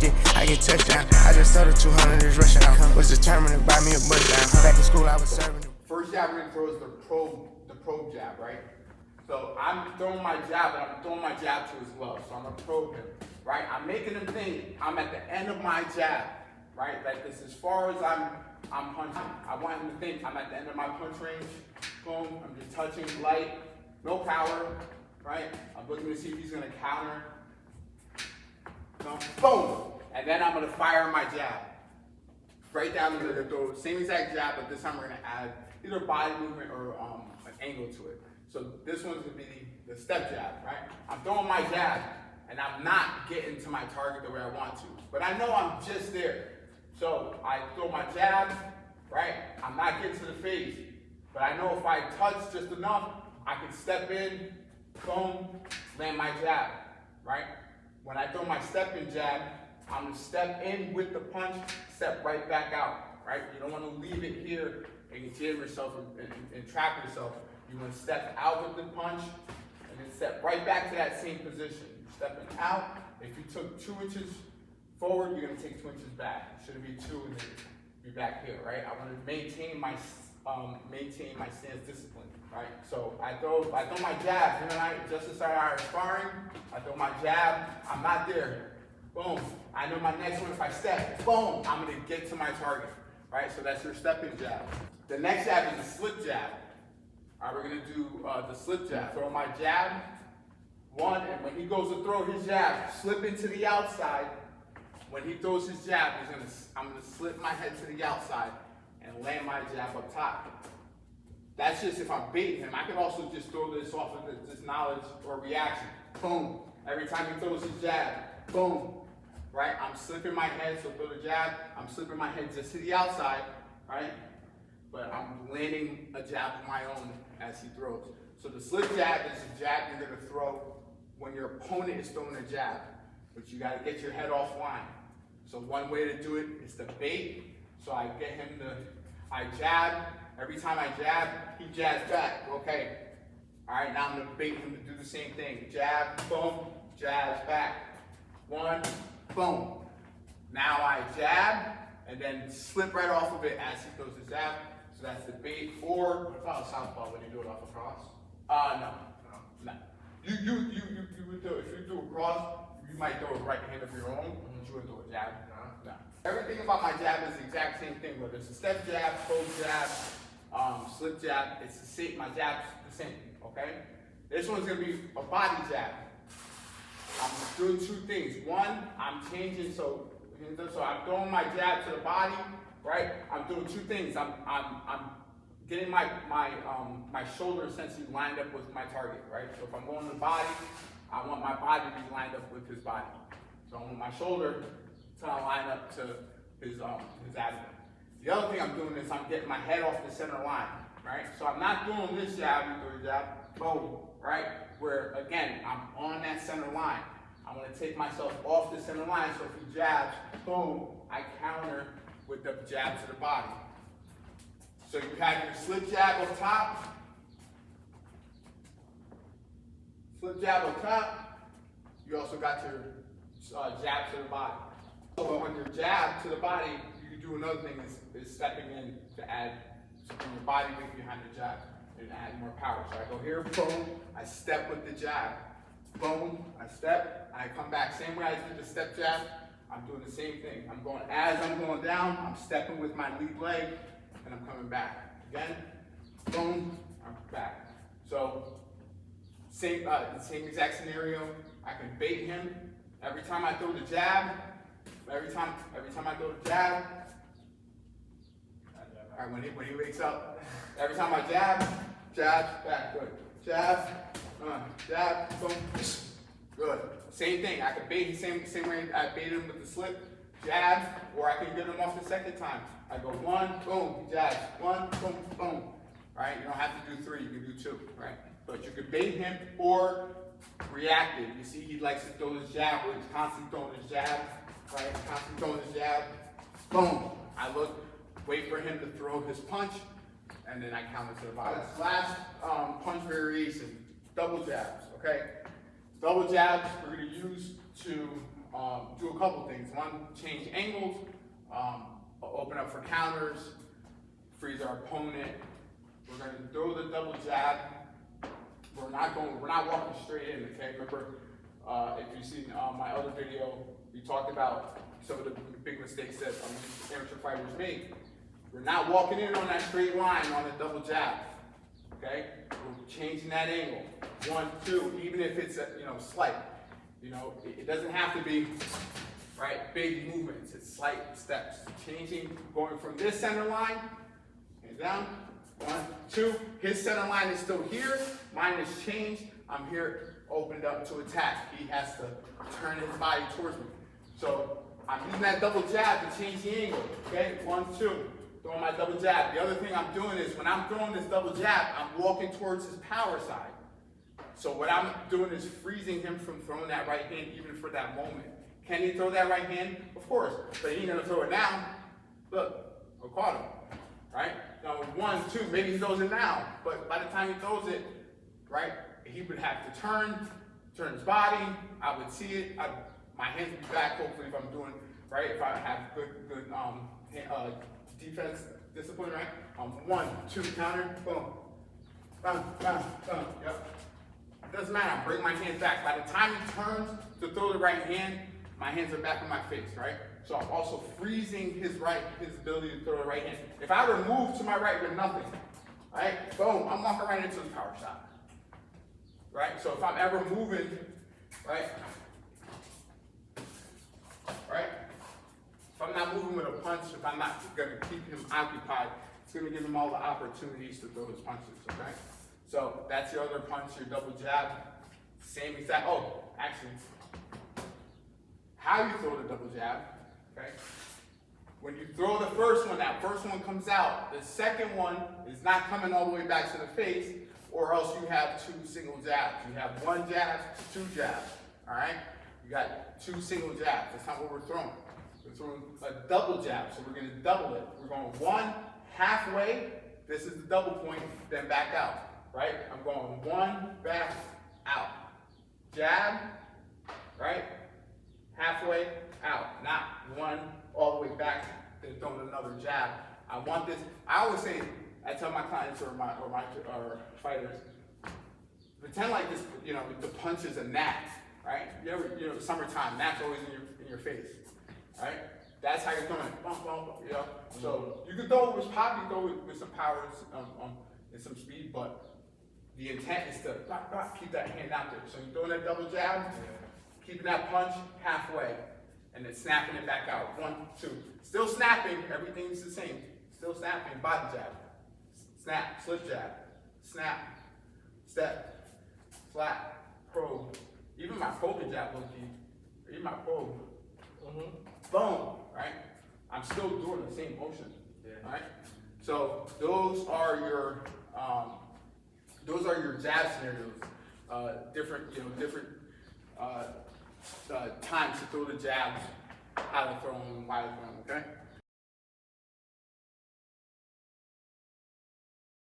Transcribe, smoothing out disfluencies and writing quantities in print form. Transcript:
it, I get touchdown. I just sold a 200, just rushing out. Was determined to buy me a bus down. Back in school, I was serving. First jab we're gonna throw is the probe jab, right? So I'm throwing my jab, but I'm throwing my jab to his glove. So I'm gonna probe him, right? I'm making him think I'm at the end of my jab, right? Like this, as far as I'm punching. I want him to think I'm at the end of my punch range. Boom, I'm just touching light, no power, right? I'm looking to see if he's gonna counter. Boom, and then I'm gonna fire my jab. Right down the middle, throw same exact jab, but this time we're gonna add either body movement or an angle to it. So this one's gonna be the step jab, right? I'm throwing my jab, and I'm not getting to my target the way I want to, but I know I'm just there. So I throw my jab, right? I'm not getting to the face, but I know if I touch just enough, I can step in, boom, land my jab, right? When I throw my step-in jab, I'm gonna step in with the punch, step right back out, right? You don't wanna leave it here and you jam yourself and trap yourself. You wanna step out with the punch and then step right back to that same position. Stepping out, if you took 2 inches forward, you're gonna take 2 inches back. It shouldn't be 2 and then be back here, right? I wanna maintain my stance discipline, right? So I throw my jab, him and I, just as I are sparring, I throw my jab, I'm not there. Boom. I know my next one, if I step, boom, I'm gonna get to my target, right? So that's your step-in jab. The next jab is a slip jab. All right, we're gonna do the slip jab. Throw my jab, one, and when he goes to throw his jab, slip into the outside. When he throws his jab, I'm gonna slip my head to the outside and land my jab up top. That's just if I'm baiting him. I can also just throw this off of this knowledge or reaction. Boom. Every time he throws his jab, boom. Right? I'm slipping my head, so throw the jab, I'm slipping my head just to the outside, right? But I'm landing a jab of my own as he throws. So the slip jab is a jab you're gonna throw when your opponent is throwing a jab, but you gotta get your head offline. So one way to do it is to bait. So I get him I jab. Every time I jab, he jabs back. Okay. All right, now I'm gonna bait him to do the same thing. Jab, boom, jabs back. One, boom. Now I jab and then slip right off of it as he throws his jab. So that's the bait. Or what about southpaw when you do it off a cross? No. You would do, if you do a cross, you might throw a right hand of your own, but you wouldn't throw a jab. No. Everything about my jab is the exact same thing, whether it's a step jab, probe jab, slip jab, it's the same, my jab's the same, okay? This one's gonna be a body jab. I'm doing 2 things. One, I'm changing, so I'm throwing my jab to the body, right? I'm doing 2 things. I'm getting my shoulder essentially lined up with my target, right? So if I'm going to the body, I want my body to be lined up with his body. So I want my shoulder to line up to his abdomen. The other thing I'm doing is I'm getting my head off the center line, right? So I'm not doing this jab, you throw your jab, boom, right? Where again, I'm on that center line. I want to take myself off the center line, so if he jabs, boom, I counter with the jab to the body. So you have your slip jab up top, slip jab up top. You also got your jab to the body. So on your jab to the body, you can do another thing is stepping in to add something your body weight behind the jab and add more power. So I go here, boom, I step with the jab, boom, I step, and I come back. Same way I did the step jab, I'm doing the same thing. As I'm going down, I'm stepping with my lead leg, and I'm coming back. Again, boom, I'm back. So same exact scenario. I can bait him. Every time I throw the jab, every time I throw the jab, all right, when he wakes up, every time I jab, back, good. Jab, boom, good. Same thing, I can bait him same way I bait him with the slip, jab, or I can get him off the second time. I go 1, boom, jab, 1, boom, boom. Right, you don't have to do 3, you can do 2, right? But you can bait him or react it. You see he likes to throw his jab, where he's constantly throwing his jab, right? Constantly throwing his jab, boom. I look, wait for him to throw his punch, and then I counter to the body. Last punch variation, double jabs, okay? Double jabs we're gonna use to do a couple things. One, change angles, open up for counters, freeze our opponent. We're gonna throw the double jab. We're not walking straight in, okay? Remember, if you've seen my other video, we talked about some of the big mistakes that amateur fighters make. We're not walking in on that straight line on a double jab, okay? We're changing that angle. 1, 2, even if it's slight. It doesn't have to be right big movements. It's slight steps. Changing, going from this center line and down. 1, 2. His center line is still here. Mine is changed. I'm here, opened up to attack. He has to turn his body towards me. So I'm using that double jab to change the angle. Okay, 1, 2. Throwing my double jab. The other thing I'm doing is when I'm throwing this double jab, I'm walking towards his power side. So what I'm doing is freezing him from throwing that right hand even for that moment. Can he throw that right hand? Of course, but he ain't gonna throw it now. Look, I caught him, right? Now 1, 2, maybe he throws it now, but by the time he throws it, right, he would have to turn his body. I would see it. My hands would be back. Hopefully, if I'm doing right, if I have good defense discipline, right? 1, 2, counter, boom, boom, boom, boom. Yep. It doesn't matter. I bring my hands back. By the time he turns to throw the right hand, my hands are back in my face, right? So I'm also freezing his ability to throw the right hand. If I were to move to my right with nothing, right? Boom, I'm walking right into his power shot. Right? So if I'm ever moving, right? If I'm not moving with a punch, if I'm not gonna keep him occupied, it's gonna give him all the opportunities to throw his punches, okay? So that's your other punch, your double jab. Same exact, actually, how you throw the double jab, okay? When you throw the first one, that first one comes out. The second one is not coming all the way back to the face, or else you have 2 single jabs. You have 1 jab, 2 jabs, all right? You got 2 single jabs. That's not what we're throwing. We're throwing a double jab, so we're gonna double it. We're going 1 halfway, this is the double point, then back out, right? I'm going 1, back, out. Jab, right? Halfway, out. Not 1 all the way back, then throwing another jab. I want this, I always say, I tell my clients or fighters, pretend like this, the punch is a gnat, right? Summertime, gnat's always in your face, right? That's how you're throwing it, bump, bump, So you can throw it with pop, you can throw it with some power and some speed, but the intent is to keep that hand out there. So you're throwing that double jab, keeping that punch halfway, and then snapping it back out. 1, 2. Still snapping, everything's the same. Still snapping, body jab. Snap, slip jab. Snap, step, slap, probe. Even my probing jab, even my probe. Boom, right? I'm still doing the same motion, right? So those are your jab scenarios. Different times to throw the jabs, how to throw them, why to throw them, okay?